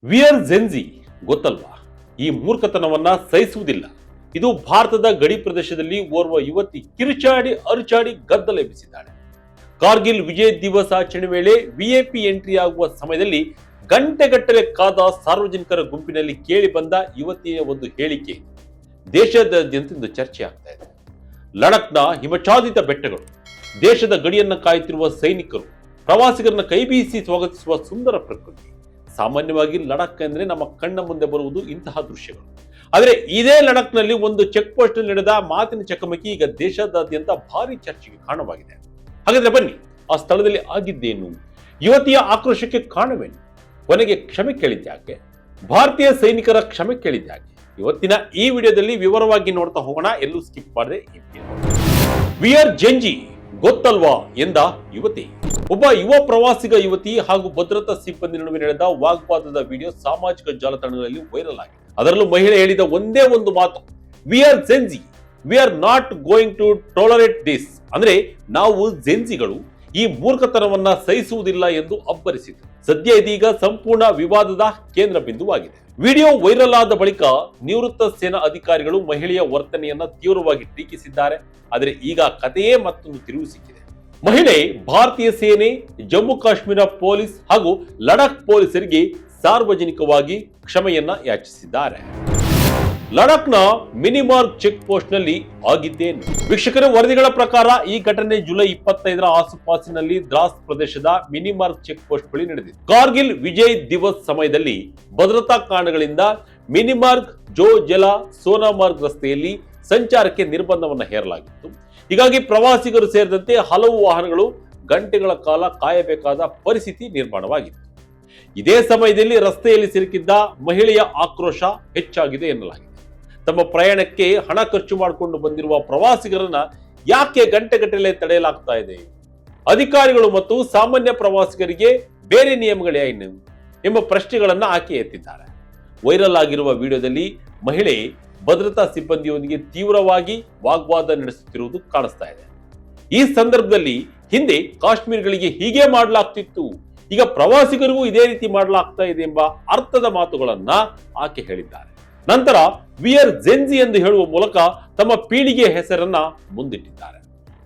Wear Gen Z ಗೊತ್ತಲ್ವಾ? ಈ ಮೂರ್ಖತನವನ್ನ ಸಹಿಸುವುದಿಲ್ಲ. ಇದು ಭಾರತದ ಗಡಿ ಪ್ರದೇಶದಲ್ಲಿ ಓರ್ವ ಯುವತಿ ಕಿರುಚಾಡಿ ಅರುಚಾಡಿ ಗದ್ದಲ ಎಬ್ಬಿಸಿದ್ದಾಳೆ. ಕಾರ್ಗಿಲ್ ವಿಜಯ್ ದಿವಸ್ ಆಚರಣೆ ವೇಳೆ ವಿಐಪಿ ಎಂಟ್ರಿ ಆಗುವ ಸಮಯದಲ್ಲಿ ಗಂಟೆಗಟ್ಟಲೆ ಕಾದ ಸಾರ್ವಜನಿಕರ ಗುಂಪಿನಲ್ಲಿ ಕೇಳಿ ಬಂದ ಯುವತಿಯ ಒಂದು ಹೇಳಿಕೆ ದೇಶದಾದ್ಯಂತ ಇಂದು ಚರ್ಚೆ ಆಗ್ತಾ ಇದೆ. ಲಡಖ್ನ ಹಿಮಚಾದಿತ ಬೆಟ್ಟಗಳು, ದೇಶದ ಗಡಿಯನ್ನ ಕಾಯುತ್ತಿರುವ ಸೈನಿಕರು, ಪ್ರವಾಸಿಗರನ್ನ ಕೈಬೀಸಿ ಸ್ವಾಗತಿಸುವ ಸುಂದರ ಪ್ರಕೃತಿ. ಸಾಮಾನ್ಯವಾಗಿ ಲಡಖ್ ಅಂದ್ರೆ ನಮ್ಮ ಕಣ್ಣ ಮುಂದೆ ಬರುವುದು ಇಂತಹ ದೃಶ್ಯಗಳು. ಆದರೆ ಇದೇ ಲಡಖ್ನಲ್ಲಿ ಒಂದು ಚೆಕ್ ಪೋಸ್ಟ್ ನಡೆದ ಮಾತಿನ ಚಕಮಕಿ ಈಗ ದೇಶದಾದ್ಯಂತ ಭಾರಿ ಚರ್ಚೆಗೆ ಕಾರಣವಾಗಿದೆ. ಹಾಗಾದ್ರೆ ಬನ್ನಿ, ಆ ಸ್ಥಳದಲ್ಲಿ ಆಗಿದ್ದೇನು, ಯುವತಿಯ ಆಕ್ರೋಶಕ್ಕೆ ಕಾರಣವೇನು, ಕೊನೆಗೆ ಕ್ಷಮೆ ಕೇಳಿದ್ಯಾಕೆ, ಭಾರತೀಯ ಸೈನಿಕರ ಕ್ಷಮೆ ಕೇಳಿದ್ಯಾಕೆ, ಇವತ್ತಿನ ಈ ವಿಡಿಯೋದಲ್ಲಿ ವಿವರವಾಗಿ ನೋಡ್ತಾ ಹೋಗೋಣ. ಎಲ್ಲೂ ಸ್ಕಿಪ್ ಮಾಡದೆ ವಿಯರ್ ಜೆನ್ಜಿ ಗೊತ್ತಲ್ವಾ ಎಂದ ಯುವತಿ. ಒಬ್ಬ ಯುವ ಪ್ರವಾಸಿಗ ಯುವತಿ ಹಾಗೂ ಭದ್ರತಾ ಸಿಬ್ಬಂದಿ ನಡುವೆ ನಡೆದ ವಾಗ್ವಾದದ ವಿಡಿಯೋ ಸಾಮಾಜಿಕ ಜಾಲತಾಣಗಳಲ್ಲಿ ವೈರಲ್ ಆಗಿದೆ. ಅದರಲ್ಲೂ ಮಹಿಳೆ ಹೇಳಿದ ಒಂದೇ ಒಂದು ಮಾತು, we are Gen Z, we are not going to tolerate this. ಅಂದ್ರೆ ನಾವು ಜೆನ್ಜಿಗಳು ಈ ಮೂರ್ಖತನವನ್ನ ಸಹಿಸುವುದಿಲ್ಲ ಎಂದು ಅಬ್ಬರಿಸಿತು. ಸದ್ಯ ಇದೀಗ ಸಂಪೂರ್ಣ ವಿವಾದದ ಕೇಂದ್ರ ಬಿಂದುವಾಗಿದೆ. ವಿಡಿಯೋ ವೈರಲ್ ಆದ ಬಳಿಕ ನಿವೃತ್ತ ಸೇನಾ ಅಧಿಕಾರಿಗಳು ಮಹಿಳೆಯ ವರ್ತನೆಯನ್ನ ತೀವ್ರವಾಗಿ ಟೀಕಿಸಿದ್ದಾರೆ. ಆದರೆ ಈಗ ಕಥೆಯೇ ಮತ್ತೊಂದು ತಿರುವು ಸಿಕ್ಕಿದೆ. ಮಹಿಳೆ ಭಾರತೀಯ ಸೇನೆ, ಜಮ್ಮು ಕಾಶ್ಮೀರ ಪೊಲೀಸ್ ಹಾಗೂ ಲಡಖ್ ಪೊಲೀಸರಿಗೆ ಸಾರ್ವಜನಿಕವಾಗಿ ಕ್ಷಮೆಯನ್ನ ಯಾಚಿಸಿದ್ದಾರೆ. ಲಡಖ್ನ ಮಿನಿಮಾರ್ಗ್ ಚೆಕ್ ಪೋಸ್ಟ್ ನಲ್ಲಿ ಆಗಿದ್ದೇನು? ವೀಕ್ಷಕರ ವರದಿಗಳ ಪ್ರಕಾರ ಈ ಘಟನೆ ಜುಲೈ 25ರ ಆಸುಪಾಸಿನಲ್ಲಿ ದ್ರಾಸ್ ಪ್ರದೇಶದ ಮಿನಿಮಾರ್ಗ್ ಚೆಕ್ ಪೋಸ್ಟ್ ಬಳಿ ನಡೆದಿದೆ. ಕಾರ್ಗಿಲ್ ವಿಜಯ್ ದಿವಸ್ ಸಮಯದಲ್ಲಿ ಭದ್ರತಾ ಕಾರಣಗಳಿಂದ ಮಿನಿಮಾರ್ಗ್ ಜೋಜೆಲ ಸೋನಾಮಾರ್ಗ್ ರಸ್ತೆಯಲ್ಲಿ ಸಂಚಾರಕ್ಕೆ ನಿರ್ಬಂಧವನ್ನು ಹೇರಲಾಗಿತ್ತು. ಹೀಗಾಗಿ ಪ್ರವಾಸಿಗರು ಸೇರಿದಂತೆ ಹಲವು ವಾಹನಗಳು ಗಂಟೆಗಳ ಕಾಲ ಕಾಯಬೇಕಾದ ಪರಿಸ್ಥಿತಿ ನಿರ್ಮಾಣವಾಗಿತ್ತು. ಇದೇ ಸಮಯದಲ್ಲಿ ರಸ್ತೆಯಲ್ಲಿ ಸಿಲುಕಿದ್ದ ಮಹಿಳೆಯ ಆಕ್ರೋಶ ಹೆಚ್ಚಾಗಿದೆ ಎನ್ನಲಾಗಿದೆ. ತಮ್ಮ ಪ್ರಯಾಣಕ್ಕೆ ಹಣ ಖರ್ಚು ಮಾಡಿಕೊಂಡು ಬಂದಿರುವ ಪ್ರವಾಸಿಗರನ್ನ ಯಾಕೆ ಗಂಟೆಗಟ್ಟಲೆ ತಡೆಯಲಾಗ್ತಾ ಇದೆ? ಅಧಿಕಾರಿಗಳು ಮತ್ತು ಸಾಮಾನ್ಯ ಪ್ರವಾಸಿಗರಿಗೆ ಬೇರೆ ನಿಯಮಗಳೇನು ಎಂಬ ಪ್ರಶ್ನೆಗಳನ್ನ ಆಕೆ ಎತ್ತಿದ್ದಾರೆ. ವೈರಲ್ ಆಗಿರುವ ವಿಡಿಯೋದಲ್ಲಿ ಮಹಿಳೆ ಭದ್ರತಾ ಸಿಬ್ಬಂದಿಯೊಂದಿಗೆ ತೀವ್ರವಾಗಿ ವಾಗ್ವಾದ ನಡೆಸುತ್ತಿರುವುದು ಕಾಣಿಸ್ತಾ ಇದೆ. ಈ ಸಂದರ್ಭದಲ್ಲಿ ಹಿಂದೆ ಕಾಶ್ಮೀರಿಗಳಿಗೆ ಹೀಗೆ ಮಾಡಲಾಗ್ತಿತ್ತು, ಈಗ ಪ್ರವಾಸಿಗರಿಗೂ ಇದೇ ರೀತಿ ಮಾಡಲಾಗ್ತಾ ಇದೆ ಎಂಬ ಅರ್ಥದ ಮಾತುಗಳನ್ನ ಆಕೆ ಹೇಳಿದ್ದಾರೆ. ನಂತರ ವಿಯರ್ ಜೆನ್ಜಿ ಎಂದು ಹೇಳುವ ಮೂಲಕ ತಮ್ಮ ಪೀಳಿಗೆಯ ಹೆಸರನ್ನ ಮುಂದಿಟ್ಟಿದ್ದಾರೆ.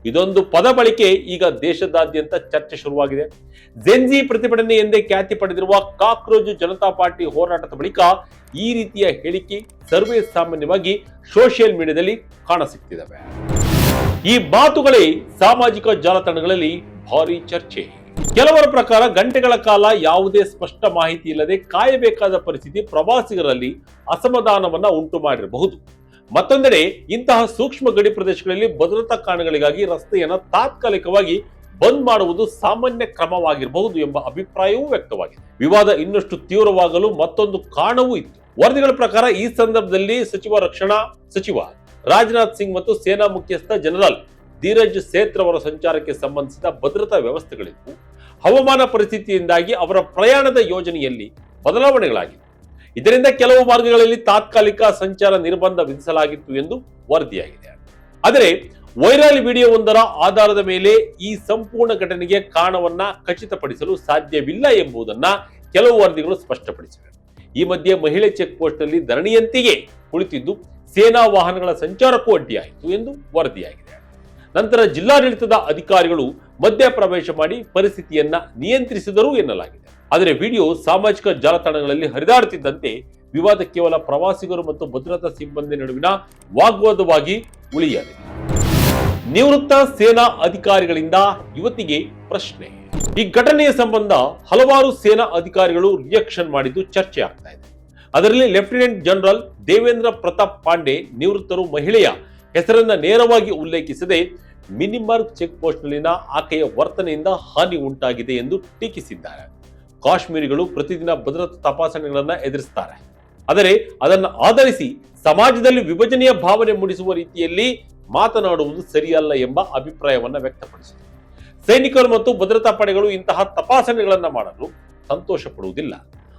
ಇದೊಂದು ಪದ ಬಳಕೆ ಈಗ ದೇಶದಾದ್ಯಂತ ಚರ್ಚೆ ಶುರುವಾಗಿದೆ. ಜೆನ್ಜಿ ಪ್ರತಿಭಟನೆ ಎಂದೇ ಖ್ಯಾತಿ ಪಡೆದಿರುವ ಕಾಕ್ರೋಚ್ ಜನತಾ ಪಾರ್ಟಿ ಹೋರಾಟದ ಬಳಿಕ ಈ ರೀತಿಯ ಹೇಳಿಕೆ ಸರ್ವೇ ಸಾಮಾನ್ಯವಾಗಿ ಸೋಷಿಯಲ್ ಮೀಡಿಯಾದಲ್ಲಿ ಕಾಣಸಿಗ್ತಿದ್ದಾವೆ. ಈ ಮಾತುಗಳೇ ಸಾಮಾಜಿಕ ಜಾಲತಾಣಗಳಲ್ಲಿ ಭಾರಿ ಚರ್ಚೆ. ಕೆಲವರ ಪ್ರಕಾರ ಗಂಟೆಗಳ ಕಾಲ ಯಾವುದೇ ಸ್ಪಷ್ಟ ಮಾಹಿತಿ ಇಲ್ಲದೆ ಕಾಯಬೇಕಾದ ಪರಿಸ್ಥಿತಿ ಪ್ರವಾಸಿಗರಲ್ಲಿ ಅಸಮಾಧಾನವನ್ನ ಉಂಟು ಮಾಡಿರಬಹುದು. ಮತ್ತೊಂದೆಡೆ ಇಂತಹ ಸೂಕ್ಷ್ಮ ಗಡಿ ಪ್ರದೇಶಗಳಲ್ಲಿ ಭದ್ರತಾ ಕಾರಣಗಳಿಗಾಗಿ ರಸ್ತೆಯನ್ನ ತಾತ್ಕಾಲಿಕವಾಗಿ ಬಂದ್ ಮಾಡುವುದು ಸಾಮಾನ್ಯ ಕ್ರಮವಾಗಿರಬಹುದು ಎಂಬ ಅಭಿಪ್ರಾಯವೂ ವ್ಯಕ್ತವಾಗಿದೆ. ವಿವಾದ ಇನ್ನಷ್ಟು ತೀವ್ರವಾಗಲು ಮತ್ತೊಂದು ಕಾರಣವೂ ಇತ್ತು. ವರದಿಗಳ ಪ್ರಕಾರ ಈ ಸಂದರ್ಭದಲ್ಲಿ ರಕ್ಷಣಾ ಸಚಿವ ರಾಜನಾಥ್ ಸಿಂಗ್ ಮತ್ತು ಸೇನಾ ಮುಖ್ಯಸ್ಥ ಜನರಲ್ ಧೀರಜ್ ಸೇತ್ ಅವರ ಸಂಚಾರಕ್ಕೆ ಸಂಬಂಧಿಸಿದ ಭದ್ರತಾ ವ್ಯವಸ್ಥೆಗಳಿದ್ದು, ಹವಾಮಾನ ಪರಿಸ್ಥಿತಿಯಿಂದಾಗಿ ಅವರ ಪ್ರಯಾಣದ ಯೋಜನೆಯಲ್ಲಿ ಬದಲಾವಣೆಗಳಾಗಿವೆ. ಇದರಿಂದ ಕೆಲವು ಮಾರ್ಗಗಳಲ್ಲಿ ತಾತ್ಕಾಲಿಕ ಸಂಚಾರ ನಿರ್ಬಂಧ ವಿಧಿಸಲಾಗಿತ್ತು ಎಂದು ವರದಿಯಾಗಿದೆ. ಆದರೆ ವೈರಲ್ ವಿಡಿಯೋ ಒಂದರ ಆಧಾರದ ಮೇಲೆ ಈ ಸಂಪೂರ್ಣ ಘಟನೆಗೆ ಕಾರಣವನ್ನ ಖಚಿತಪಡಿಸಲು ಸಾಧ್ಯವಿಲ್ಲ ಎಂಬುದನ್ನ ಕೆಲವು ವರದಿಗಳು ಸ್ಪಷ್ಟಪಡಿಸಿವೆ. ಈ ಮಧ್ಯೆ ಮಹಿಳೆ ಚೆಕ್ ಪೋಸ್ಟ್ ನಲ್ಲಿ ಧರಣಿಯಂತೆಯೇ ಕುಳಿತಿದ್ದು ಸೇನಾ ವಾಹನಗಳ ಸಂಚಾರಕ್ಕೂ ಅಡ್ಡಿಯಾಯಿತು ಎಂದು ವರದಿಯಾಗಿದೆ. ನಂತರ ಜಿಲ್ಲಾಡಳಿತದ ಅಧಿಕಾರಿಗಳು ಮಧ್ಯಪ್ರವೇಶ ಮಾಡಿ ಪರಿಸ್ಥಿತಿಯನ್ನ ನಿಯಂತ್ರಿಸಿದರು ಎನ್ನಲಾಗಿದೆ. ಆದರೆ ವಿಡಿಯೋ ಸಾಮಾಜಿಕ ಜಾಲತಾಣಗಳಲ್ಲಿ ಹರಿದಾಡುತ್ತಿದ್ದಂತೆ ವಿವಾದ ಕೇವಲ ಪ್ರವಾಸಿಗರು ಮತ್ತು ಭದ್ರತಾ ಸಿಬ್ಬಂದಿ ನಡುವಿನ ವಾಗ್ವಾದವಾಗಿ ಉಳಿಯಲಿದೆ. ನಿವೃತ್ತ ಸೇನಾ ಅಧಿಕಾರಿಗಳಿಂದ ಯುವತಿಗೆ ಪ್ರಶ್ನೆ. ಈ ಘಟನೆಯ ಸಂಬಂಧ ಹಲವಾರು ಸೇನಾ ಅಧಿಕಾರಿಗಳು ರಿಯಾಕ್ಷನ್ ಮಾಡಿದ್ದು ಚರ್ಚೆ ಆಗ್ತಾ ಇದೆ. ಅದರಲ್ಲಿ ಲೆಫ್ಟಿನೆಂಟ್ ಜನರಲ್ ದೇವೇಂದ್ರ ಪ್ರತಾಪ್ ಪಾಂಡೆ ನಿವೃತ್ತರು ಮಹಿಳೆಯ ಹೆಸರನ್ನ ನೇರವಾಗಿ ಉಲ್ಲೇಖಿಸದೆ ಮಿನಿಮಾರ್ಗ್ ಚೆಕ್ ಪೋಸ್ಟ್ ನಲ್ಲಿನ ಆಕೆಯ ವರ್ತನೆಯಿಂದ ಹಾನಿ ಉಂಟಾಗಿದೆ ಎಂದು ಟೀಕಿಸಿದ್ದಾರೆ. ಕಾಶ್ಮೀರಿಗಳು ಪ್ರತಿದಿನ ಭದ್ರತಾ ತಪಾಸಣೆಗಳನ್ನ ಎದುರಿಸುತ್ತಾರೆ, ಆದರೆ ಅದನ್ನು ಆಧರಿಸಿ ಸಮಾಜದಲ್ಲಿ ವಿಭಜನೆಯ ಭಾವನೆ ಮೂಡಿಸುವ ರೀತಿಯಲ್ಲಿ ಮಾತನಾಡುವುದು ಸರಿಯಲ್ಲ ಎಂಬ ಅಭಿಪ್ರಾಯವನ್ನ ವ್ಯಕ್ತಪಡಿಸಿದರು. ಸೈನಿಕರು ಮತ್ತು ಭದ್ರತಾ ಪಡೆಗಳು ಇಂತಹ ತಪಾಸಣೆಗಳನ್ನ ಮಾಡಲು ಸಂತೋಷ ಪಡುವುದಿಲ್ಲ,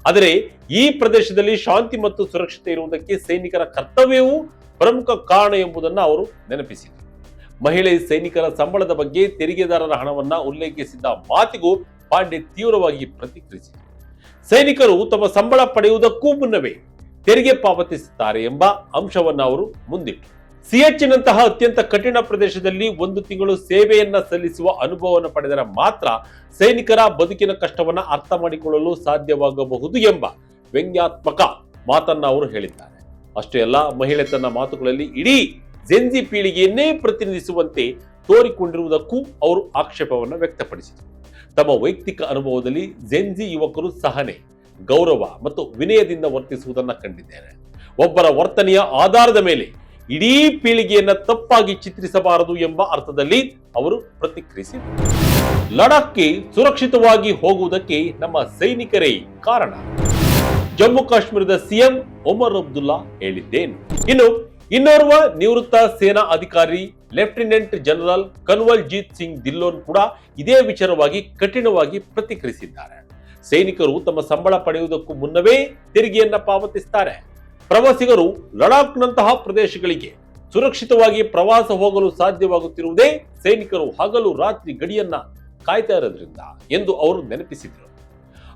ಆದರೆ ಈ ಪ್ರದೇಶದಲ್ಲಿ ಶಾಂತಿ ಮತ್ತು ಸುರಕ್ಷತೆ ಇರುವುದಕ್ಕೆ ಸೈನಿಕರ ಕರ್ತವ್ಯವೂ ಪ್ರಮುಖ ಕಾರಣ ಎಂಬುದನ್ನು ಅವರು ನೆನಪಿಸಿದರು. ಮಹಿಳೆ ಸೈನಿಕರ ಸಂಬಳದ ಬಗ್ಗೆ ತೆರಿಗೆದಾರರ ಹಣವನ್ನ ಉಲ್ಲೇಖಿಸಿದ್ದ ಮಾತಿಗೂ ಪಾಂಡೆ ತೀವ್ರವಾಗಿ ಪ್ರತಿಕ್ರಿಯಿಸಿದರು. ಸೈನಿಕರು ತಮ್ಮ ಸಂಬಳ ಪಡೆಯುವುದಕ್ಕೂ ಮುನ್ನವೇ ತೆರಿಗೆ ಪಾವತಿಸುತ್ತಾರೆ ಎಂಬ ಅಂಶವನ್ನು ಅವರು ಮುಂದಿಟ್ಟರು. ಸಿಎಚ್ನಂತಹ ಅತ್ಯಂತ ಕಠಿಣ ಪ್ರದೇಶದಲ್ಲಿ 1 ತಿಂಗಳು ಸೇವೆಯನ್ನ ಸಲ್ಲಿಸುವ ಅನುಭವವನ್ನು ಪಡೆದರೆ ಮಾತ್ರ ಸೈನಿಕರ ಬದುಕಿನ ಕಷ್ಟವನ್ನ ಅರ್ಥ ಮಾಡಿಕೊಳ್ಳಲು ಸಾಧ್ಯವಾಗಬಹುದು ಎಂಬ ವ್ಯಂಗ್ಯಾತ್ಮಕ ಮಾತನ್ನ ಅವರು ಹೇಳಿದ್ದಾರೆ. ಅಷ್ಟೇ ಅಲ್ಲ, ಮಹಿಳೆ ತನ್ನ ಮಾತುಗಳಲ್ಲಿ ಇಡೀ ಜೆನ್ಜಿ ಪೀಳಿಗೆಯನ್ನೇ ಪ್ರತಿನಿಧಿಸುವಂತೆ ತೋರಿಕೊಂಡಿರುವುದಕ್ಕೂ ಅವರು ಆಕ್ಷೇಪವನ್ನು ವ್ಯಕ್ತಪಡಿಸಿದರು. ತಮ್ಮ ವೈಯಕ್ತಿಕ ಅನುಭವದಲ್ಲಿ ಜೆನ್ಜಿ ಯುವಕರು ಸಹನೆ, ಗೌರವ ಮತ್ತು ವಿನಯದಿಂದ ವರ್ತಿಸುವುದನ್ನು ಕಂಡಿದ್ದೇನೆ. ಒಬ್ಬರ ವರ್ತನೆಯ ಆಧಾರದ ಮೇಲೆ ಇಡೀ ಪೀಳಿಗೆಯನ್ನ ತಪ್ಪಾಗಿ ಚಿತ್ರಿಸಬಾರದು ಎಂಬ ಅರ್ಥದಲ್ಲಿ ಅವರು ಪ್ರತಿಕ್ರಿಯಿಸಿದರು. ಲಡಾಖ್ಗೆ ಸುರಕ್ಷಿತವಾಗಿ ಹೋಗುವುದಕ್ಕೆ ನಮ್ಮ ಸೈನಿಕರೇ ಕಾರಣ. ಜಮ್ಮು ಕಾಶ್ಮೀರದ ಸಿಎಂ ಒಮರ್ ಅಬ್ದುಲ್ಲಾ ಹೇಳಿದ್ದೇನು? ಇನ್ನು ಇನ್ನೋರ್ವ ನಿವೃತ್ತ ಸೇನಾ ಅಧಿಕಾರಿ ಲೆಫ್ಟಿನೆಂಟ್ ಜನರಲ್ ಕನ್ವಲ್ ಜೀತ್ ಸಿಂಗ್ ಧಿಲ್ಲೋನ್ ಕೂಡ ಇದೇ ವಿಚಾರವಾಗಿ ಕಠಿಣವಾಗಿ ಪ್ರತಿಕ್ರಿಯಿಸಿದ್ದಾರೆ. ಸೈನಿಕರು ತಮ್ಮ ಸಂಬಳ ಪಡೆಯುವುದಕ್ಕೂ ಮುನ್ನವೇ ತೆರಿಗೆಯನ್ನ ಪಾವತಿಸುತ್ತಾರೆ. ಪ್ರವಾಸಿಗರು ಲಡಾಖ್ನಂತಹ ಪ್ರದೇಶಗಳಿಗೆ ಸುರಕ್ಷಿತವಾಗಿ ಪ್ರವಾಸ ಹೋಗಲು ಸಾಧ್ಯವಾಗುತ್ತಿರುವುದೇ ಸೈನಿಕರು ಹಗಲು ರಾತ್ರಿ ಗಡಿಯನ್ನ ಕಾಯ್ತಾ ಇರೋದ್ರಿಂದ ಎಂದು ಅವರು ನೆನಪಿಸಿದರು.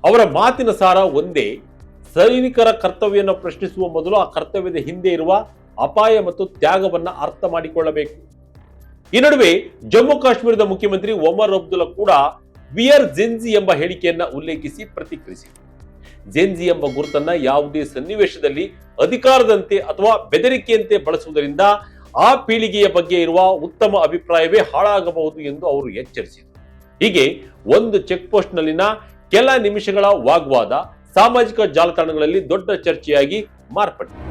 ಅವರ ಮಾತಿನ ಸಾರ ಒಂದೇ: ಸೈನಿಕರ ಕರ್ತವ್ಯವನ್ನು ಪ್ರಶ್ನಿಸುವ ಮೊದಲು ಆ ಕರ್ತವ್ಯದ ಹಿಂದೆ ಇರುವ ಅಪಾಯ ಮತ್ತು ತ್ಯಾಗವನ್ನ ಅರ್ಥ ಮಾಡಿಕೊಳ್ಳಬೇಕು. ಈ ನಡುವೆ ಜಮ್ಮು ಕಾಶ್ಮೀರದ ಮುಖ್ಯಮಂತ್ರಿ ಒಮರ್ ಅಬ್ದುಲ್ಲಾ ಕೂಡ ವಿಯರ್ ಜೆನ್ಜಿ ಎಂಬ ಹೇಳಿಕೆಯನ್ನ ಉಲ್ಲೇಖಿಸಿ ಪ್ರತಿಕ್ರಿಯಿಸಿದರು. ಜೆನ್ಜಿ ಎಂಬ ಗುರುತನ್ನ ಯಾವುದೇ ಸನ್ನಿವೇಶದಲ್ಲಿ ಅಧಿಕಾರದಂತೆ ಅಥವಾ ಬೆದರಿಕೆಯಂತೆ ಬಳಸುವುದರಿಂದ ಆ ಪೀಳಿಗೆಯ ಬಗ್ಗೆ ಇರುವ ಉತ್ತಮ ಅಭಿಪ್ರಾಯವೇ ಹಾಳಾಗಬಹುದು ಎಂದು ಅವರು ಎಚ್ಚರಿಸಿದರು. ಹೀಗೆ ಒಂದು ಚೆಕ್ ಪೋಸ್ಟ್ ನಲ್ಲಿನ ಕೆಲ ನಿಮಿಷಗಳ ವಾಗ್ವಾದ ಸಾಮಾಜಿಕ ಜಾಲತಾಣಗಳಲ್ಲಿ ದೊಡ್ಡ ಚರ್ಚೆಯಾಗಿ ಮಾರ್ಪಟ್ಟಿದೆ.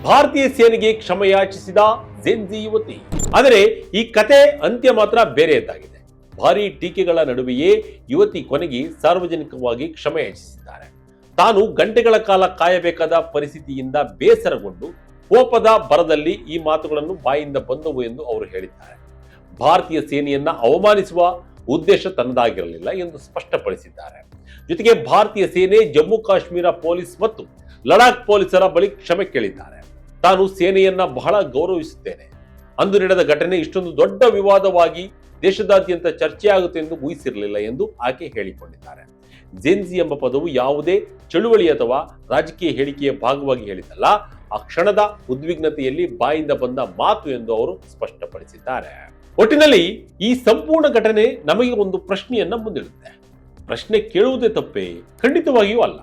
ಭಾರತೀಯ ಸೇನೆಗೆ ಕ್ಷಮೆಯಾಚಿಸಿದ ಜೆನ್ಜಿ ಯುವತಿ. ಆದರೆ ಈ ಕತೆ ಅಂತ್ಯ ಮಾತ್ರ ಬೇರೆಯದ್ದಾಗಿದೆ. ಭಾರೀ ಟೀಕೆಗಳ ನಡುವೆಯೇ ಯುವತಿ ಕೊನೆಗೆ ಸಾರ್ವಜನಿಕವಾಗಿ ಕ್ಷಮೆಯಾಚಿಸಿದ್ದಾರೆ. ತಾನು ಗಂಟೆಗಳ ಕಾಲ ಕಾಯಬೇಕಾದ ಪರಿಸ್ಥಿತಿಯಿಂದ ಬೇಸರಗೊಂಡು ಕೋಪದ ಭರದಲ್ಲಿ ಈ ಮಾತುಗಳನ್ನು ಬಾಯಿಂದ ಬಂದವು ಎಂದು ಅವರು ಹೇಳಿದ್ದಾರೆ. ಭಾರತೀಯ ಸೇನೆಯನ್ನ ಅವಮಾನಿಸುವ ಉದ್ದೇಶ ತನ್ನದಾಗಿರಲಿಲ್ಲ ಎಂದು ಸ್ಪಷ್ಟಪಡಿಸಿದ್ದಾರೆ. ಜೊತೆಗೆ ಭಾರತೀಯ ಸೇನೆ ಜಮ್ಮು ಕಾಶ್ಮೀರ ಪೊಲೀಸ್ ಮತ್ತು ಲಡಾಖ್ ಪೊಲೀಸರ ಬಳಿ ಕ್ಷಮೆ ಕೇಳಿದ್ದಾರೆ. ತಾನು ಸೇನೆಯನ್ನ ಬಹಳ ಗೌರವಿಸುತ್ತೇನೆ. ಅಂದು ನಡೆದ ಘಟನೆ ಇಷ್ಟೊಂದು ದೊಡ್ಡ ವಿವಾದವಾಗಿ ದೇಶದಾದ್ಯಂತ ಚರ್ಚೆಯಾಗುತ್ತೆ ಎಂದು ಊಹಿಸಿರಲಿಲ್ಲ ಎಂದು ಆಕೆ ಹೇಳಿಕೊಂಡಿದ್ದಾರೆ. ಜೆನ್ಜಿ ಎಂಬ ಪದವು ಯಾವುದೇ ಚಳುವಳಿ ಅಥವಾ ರಾಜಕೀಯ ಹೇಳಿಕೆಯ ಭಾಗವಾಗಿ ಹೇಳಿದ್ದಲ್ಲ, ಆ ಕ್ಷಣದ ಉದ್ವಿಗ್ನತೆಯಲ್ಲಿ ಬಾಯಿಂದ ಬಂದ ಮಾತು ಎಂದು ಅವರು ಸ್ಪಷ್ಟಪಡಿಸಿದ್ದಾರೆ. ಒಟ್ಟಿನಲ್ಲಿ ಈ ಸಂಪೂರ್ಣ ಘಟನೆ ನಮಗೆ ಒಂದು ಪ್ರಶ್ನೆಯನ್ನ ಮುಂದಿಡುತ್ತೆ. ಪ್ರಶ್ನೆ ಕೇಳುವುದೇ ತಪ್ಪೇ? ಖಂಡಿತವಾಗಿಯೂ ಅಲ್ಲ.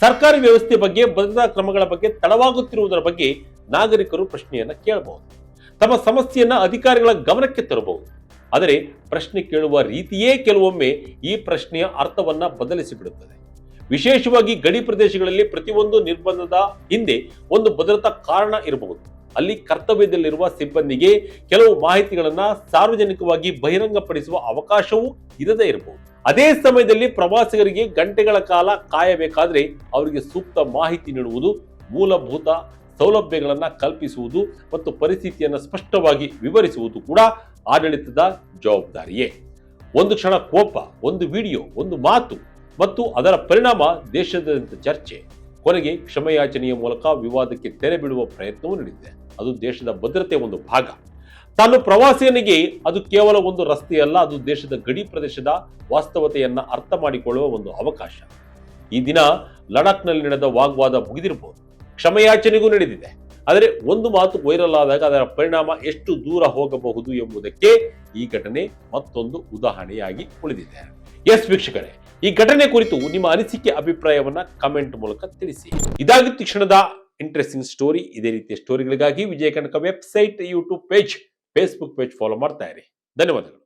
ಸರ್ಕಾರಿ ವ್ಯವಸ್ಥೆ ಬಗ್ಗೆ, ಭದ್ರತಾ ಕ್ರಮಗಳ ಬಗ್ಗೆ ತಡವಾಗುತ್ತಿರುವುದರ ಬಗ್ಗೆ ನಾಗರಿಕರು ಪ್ರಶ್ನೆಯನ್ನ ಕೇಳಬಹುದು, ತಮ್ಮ ಸಮಸ್ಯೆಯನ್ನ ಅಧಿಕಾರಿಗಳ ಗಮನಕ್ಕೆ ತರಬಹುದು. ಆದರೆ ಪ್ರಶ್ನೆ ಕೇಳುವ ರೀತಿಯೇ ಕೆಲವೊಮ್ಮೆ ಈ ಪ್ರಶ್ನೆಯ ಅರ್ಥವನ್ನ ಬದಲಿಸಿಬಿಡುತ್ತದೆ. ವಿಶೇಷವಾಗಿ ಗಡಿ ಪ್ರದೇಶಗಳಲ್ಲಿ ಪ್ರತಿಯೊಂದು ನಿರ್ಬಂಧದ ಹಿಂದೆ ಒಂದು ಭದ್ರತಾ ಕಾರಣ ಇರಬಹುದು. ಅಲ್ಲಿ ಕರ್ತವ್ಯದಲ್ಲಿರುವ ಸಿಬ್ಬಂದಿಗೆ ಕೆಲವು ಮಾಹಿತಿಗಳನ್ನ ಸಾರ್ವಜನಿಕವಾಗಿ ಬಹಿರಂಗಪಡಿಸುವ ಅವಕಾಶವೂ ಇರದೇ ಇರಬಹುದು. ಅದೇ ಸಮಯದಲ್ಲಿ ಪ್ರವಾಸಿಗರಿಗೆ ಗಂಟೆಗಳ ಕಾಲ ಕಾಯಬೇಕಾದ್ರೆ ಅವರಿಗೆ ಸೂಕ್ತ ಮಾಹಿತಿ ನೀಡುವುದು, ಮೂಲಭೂತ ಸೌಲಭ್ಯಗಳನ್ನ ಕಲ್ಪಿಸುವುದು ಮತ್ತು ಪರಿಸ್ಥಿತಿಯನ್ನು ಸ್ಪಷ್ಟವಾಗಿ ವಿವರಿಸುವುದು ಕೂಡ ಆಡಳಿತದ ಜವಾಬ್ದಾರಿಯೇ. ಒಂದು ಕ್ಷಣ ಕೋಪ, ಒಂದು ವಿಡಿಯೋ, ಒಂದು ಮಾತು ಮತ್ತು ಅದರ ಪರಿಣಾಮ ದೇಶದಾದ್ಯಂತ ಚರ್ಚೆ, ಕೊನೆಗೆ ಕ್ಷಮೆಯಾಚನೆಯ ಮೂಲಕ ವಿವಾದಕ್ಕೆ ತೆರೆ ಬಿಡುವ ಪ್ರಯತ್ನವೂ ನಡೆದಿದೆ. ಅದು ದೇಶದ ಭದ್ರತೆಯ ಒಂದು ಭಾಗ. ತಾನು ಪ್ರವಾಸಿಗನಿಗೆ ಅದು ಕೇವಲ ಒಂದು ರಸ್ತೆಯಲ್ಲ, ಅದು ದೇಶದ ಗಡಿ ಪ್ರದೇಶದ ವಾಸ್ತವತೆಯನ್ನ ಅರ್ಥ ಮಾಡಿಕೊಳ್ಳುವ ಒಂದು ಅವಕಾಶ. ಈ ದಿನ ಲಡಾಖ್ನಲ್ಲಿ ನಡೆದ ವಾಗ್ವಾದ ಮುಗಿದಿರಬಹುದು, ಕ್ಷಮೆಯಾಚನೆಗೂ ನಡೆದಿದೆ. ಆದರೆ ಒಂದು ಮಾತು ವೈರಲ್ ಆದಾಗ ಅದರ ಪರಿಣಾಮ ಎಷ್ಟು ದೂರ ಹೋಗಬಹುದು ಎಂಬುದಕ್ಕೆ ಈ ಘಟನೆ ಮತ್ತೊಂದು ಉದಾಹರಣೆಯಾಗಿ ಉಳಿದಿದೆ. ಎಸ್ ವೀಕ್ಷಕರೇ, ಈ ಘಟನೆ ಕುರಿತು ನಿಮ್ಮ ಅನಿಸಿಕೆ, ಅಭಿಪ್ರಾಯವನ್ನ ಕಮೆಂಟ್ ಮೂಲಕ ತಿಳಿಸಿ. ಇದಾಗಿತ್ತು ಕ್ಷಣದ ಇಂಟ್ರೆಸ್ಟಿಂಗ್ ಸ್ಟೋರಿ. ಇದೇ ರೀತಿಯ ಸ್ಟೋರಿಗಳಿಗಾಗಿ Vijaya Karnataka website, YouTube page, Facebook page follow ಮಾಡ್ತಾ ಇರಿ. ಧನ್ಯವಾದಗಳು.